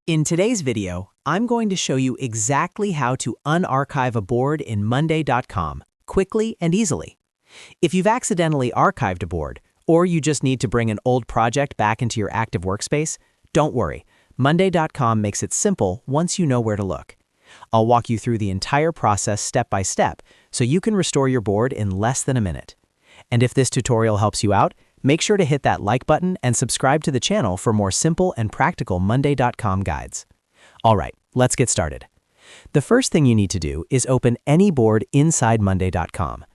In today's video, I'm going to show you exactly how to unarchive a board in Monday.com quickly and easily. If you've accidentally archived a board, or you just need to bring an old project back into your active workspace, don't worry. Monday.com makes it simple once you know where to look. I'll walk you through the entire process step by step so you can restore your board in less than a minute. And if this tutorial helps you out, make sure to hit that like button and subscribe to the channel for more simple and practical Monday.com guides. All right, let's get started. The first thing you need to do is open any board inside Monday.com.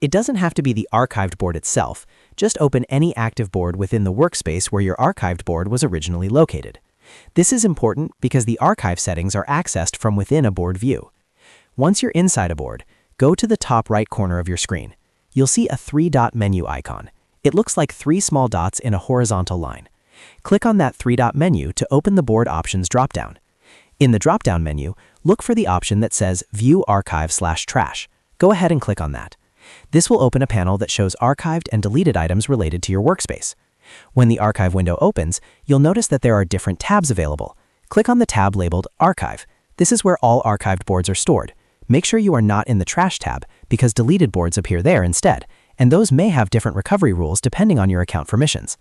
It doesn't have to be the archived board itself, just open any active board within the workspace where your archived board was originally located. This is important because the archive settings are accessed from within a board view. Once you're inside a board, go to the top right corner of your screen. You'll see a three-dot menu icon. It looks like three small dots in a horizontal line. Click on that three-dot menu to open the Board Options dropdown. In the dropdown menu, look for the option that says View Archive/Trash. Go ahead and click on that. This will open a panel that shows archived and deleted items related to your workspace. When the archive window opens, you'll notice that there are different tabs available. Click on the tab labeled Archive. This is where all archived boards are stored. Make sure you are not in the Trash tab because deleted boards appear there instead, and those may have different recovery rules depending on your account permissions.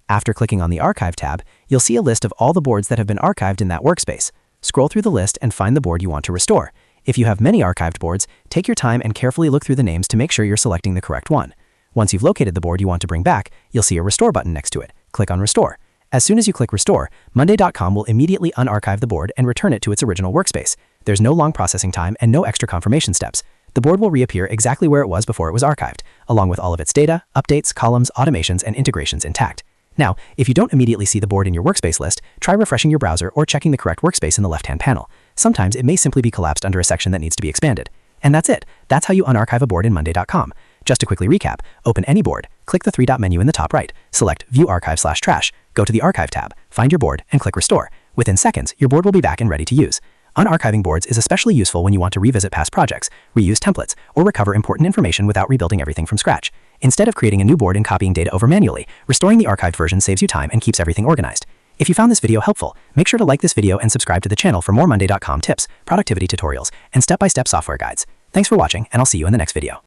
After clicking on the Archive tab, you'll see a list of all the boards that have been archived in that workspace. Scroll through the list and find the board you want to restore. If you have many archived boards, take your time and carefully look through the names to make sure you're selecting the correct one. Once you've located the board you want to bring back, you'll see a Restore button next to it. Click on Restore. As soon as you click Restore, Monday.com will immediately unarchive the board and return it to its original workspace. There's no long processing time and no extra confirmation steps. The board will reappear exactly where it was before it was archived, along with all of its data, updates, columns, automations, and integrations intact. Now, if you don't immediately see the board in your workspace list, try refreshing your browser or checking the correct workspace in the left-hand panel. Sometimes it may simply be collapsed under a section that needs to be expanded. And that's it. That's how you unarchive a board in Monday.com. Just to quickly recap, open any board, click the three-dot menu in the top right, select View Archive/Trash, go to the Archive tab, find your board, and click Restore. Within seconds, your board will be back and ready to use. Unarchiving boards is especially useful when you want to revisit past projects, reuse templates, or recover important information without rebuilding everything from scratch. Instead of creating a new board and copying data over manually, restoring the archived version saves you time and keeps everything organized. If you found this video helpful, make sure to like this video and subscribe to the channel for more Monday.com tips, productivity tutorials, and step-by-step software guides. Thanks for watching, and I'll see you in the next video.